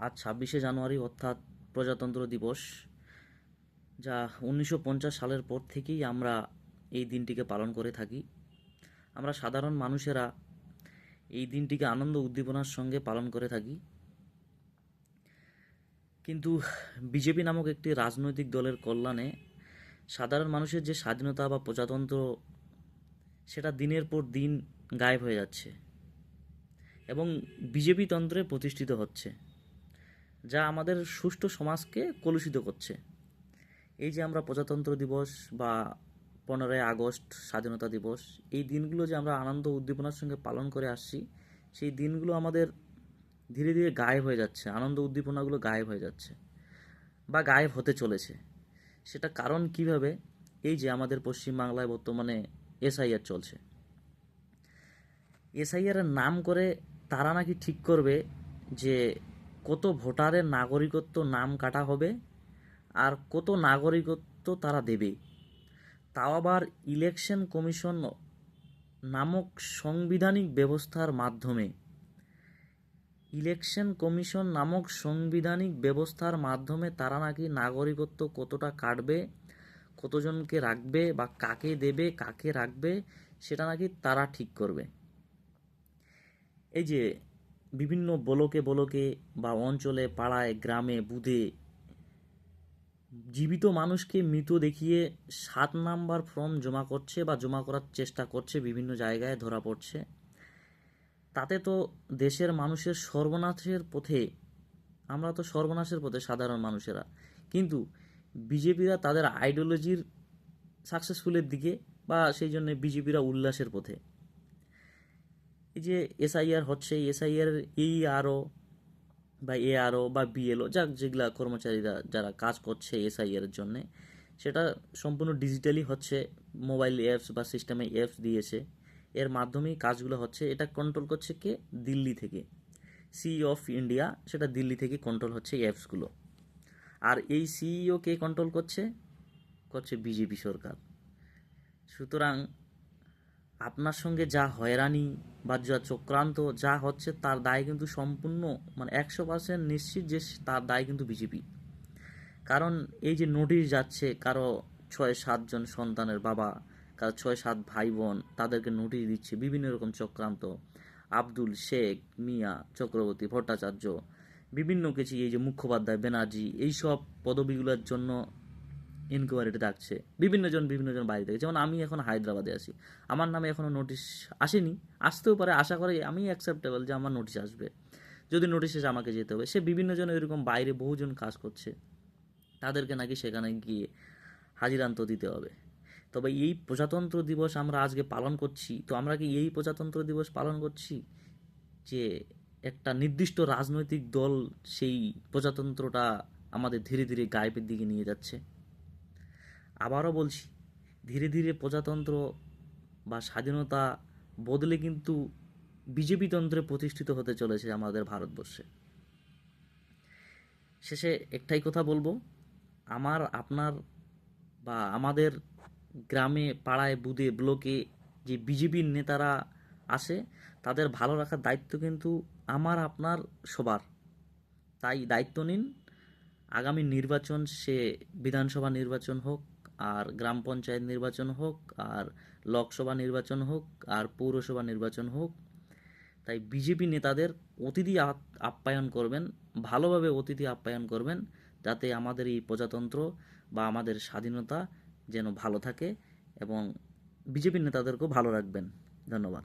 আজ 26শে জানুয়ারি অর্থাৎ প্রজাতন্ত্র দিবস, যা 1950 সালের পর থেকেই আমরা এই দিনটিকে পালন করে থাকি। আমরা সাধারণ মানুষেরা এই দিনটিকে আনন্দ উদ্দীপনার সঙ্গে পালন করে থাকি। কিন্তু বিজেপি নামক একটি রাজনৈতিক দলের কল্যাণে সাধারণ মানুষের যে স্বাধীনতা বা প্রজাতন্ত্র, সেটা দিনের পর দিন গায়েব হয়ে যাচ্ছে এবং বিজেপি তন্ত্রে প্রতিষ্ঠিত হচ্ছে, যা আমাদের সুষ্ঠু সমাজকে কলুষিত করছে। এই যে আমরা প্রজাতন্ত্র দিবস বা 15ই আগস্ট স্বাধীনতা দিবস, এই দিনগুলো যে আমরা আনন্দ উদ্দীপনার সঙ্গে পালন করে আসছি, সেই দিনগুলো আমাদের ধীরে ধীরে গায়েব হয়ে যাচ্ছে, আনন্দ উদ্দীপনাগুলো গায়েব হয়ে যাচ্ছে বা গায়েব হতে চলেছে। সেটা কারণ কিভাবে? এই যে আমাদের পশ্চিমবাংলায় বর্তমানে এসআইআর চলছে। এসআইআর এর নাম করে তারা নাকি ঠিক করবে যে কত ভোটারের নাগরিকত্ব নাম কাটা হবে আর কত নাগরিকত্ব তারা দেবে। তাও আবার ইলেকশন কমিশন নামক সাংবিধানিক ব্যবস্থার মাধ্যমে। ইলেকশন কমিশন নামক সাংবিধানিক ব্যবস্থার মাধ্যমে তারা নাকি নাগরিকত্ব কতটা কাটবে, কতজনকে রাখবে বা কাকে দেবে, কাকে রাখবে, সেটা নাকি তারা ঠিক করবে। এই যে বিভিন্ন ব্লকে ব্লকে বা অঞ্চলে, পাড়ায়, গ্রামে, বুথে জীবিত মানুষকে মৃত দেখিয়ে 7 নাম্বার ফর্ম জমা করছে বা জমা করার চেষ্টা করছে, বিভিন্ন জায়গায় ধরা পড়ছে। তাতে তো দেশের মানুষের সর্বনাশের পথে, আমরা তো সর্বনাশের পথে সাধারণ মানুষেরা, কিন্তু বিজেপিরা তাদের আইডিওলজির সাকসেসফুলের দিকে, বা সেই জন্য বিজেপিরা উল্লাসের পথে। এই যে এসআইআর হচ্ছে, এসআইআর ARO বা ARO বা BLO, যাক যেগুলা কর্মচারীরা যারা কাজ করছে এসআইআর এর জন্যে, সেটা সম্পূর্ণ ডিজিটালি হচ্ছে। মোবাইল অ্যাপস বা সিস্টেমে অ্যাপস দিয়েছে, এর মাধ্যমেই কাজগুলো হচ্ছে। এটা কন্ট্রোল করছে কে? দিল্লি থেকে। অফ ইন্ডিয়া, সেটা দিল্লি থেকে কন্ট্রোল হচ্ছে এই অ্যাপসগুলো। আর এই কে কন্ট্রোল করছে? করছে বিজেপি সরকার। সুতরাং আপনার সঙ্গে যা হয়রানি বা যা চক্রান্ত যা হচ্ছে, তার দায় কিন্তু সম্পূর্ণ, মানে 100% নিশ্চিত যে তার দায় কিন্তু বিজেপি। কারণ এই যে নোটিশ যাচ্ছে, কারো 6-7 জন সন্তানের বাবা, কারো 6-7 ভাই বোন, তাদেরকে নোটিশ দিচ্ছে বিভিন্ন রকম চক্রান্ত। আব্দুল শেখ, মিয়া, চক্রবর্তী, ভট্টাচার্য, বিভিন্ন কিছু, এই যে মুখোপাধ্যায়, ব্যানার্জি, এইসব পদবিগুলোর জন্য ইনকোয়ারিতে ডাকছে বিভিন্ন জন বাইরে থেকে। যেমন আমি এখন হায়দ্রাবাদে আছি, আমার নামে এখনও নোটিশ আসেনি, আসতেও পারে। আশা করি আমি অ্যাকসেপ্টেবল যে আমার নোটিশ আসবে। যদি নোটিশ এসে আমাকে যেতে হবে, সে বিভিন্ন জন এরকম বাইরে বহুজন কাজ করছে, তাদেরকে নাকি সেখানে গিয়ে হাজিরান্ত দিতে হবে। তবে এই প্রজাতন্ত্র দিবস আমরা আজকে পালন করছি, তো আমরা কি এই প্রজাতন্ত্র দিবস পালন করছি যে একটা নির্দিষ্ট রাজনৈতিক দল সেই প্রজাতন্ত্রটা আমাদের ধীরে ধীরে গায়েবের দিকে নিয়ে যাচ্ছে? আবারও বলছি, ধীরে ধীরে প্রজাতন্ত্র বা স্বাধীনতা বদলে কিন্তু বিজেপি তন্ত্রে প্রতিষ্ঠিত হতে চলেছে আমাদের ভারতবর্ষে। শেষে একটাই কথা বলবো, আমার, আপনার বা আমাদের গ্রামে, পাড়ায়, বুথে, ব্লকে যে বিজেপির নেতারা আসে, তাদের ভালো রাখার দায়িত্ব কিন্তু আমার, আপনার, সবার। তাই দায়িত্ব নিন। আগামী নির্বাচন, সে বিধানসভা নির্বাচন হোক, আর গ্রাম পঞ্চায়েত নির্বাচন হোক, আর লোকসভা নির্বাচন হোক, আর পৌরসভা নির্বাচন হোক, তাই বিজেপি নেতাদের অতিথি আপ্যায়ন করবেন, ভালোভাবে অতিথি আপ্যায়ন করবেন, যাতে আমাদের এই প্রজাতন্ত্র বা আমাদের স্বাধীনতা যেন ভালো থাকে, এবং বিজেপি নেতাদেরকেও ভালো রাখবেন। ধন্যবাদ।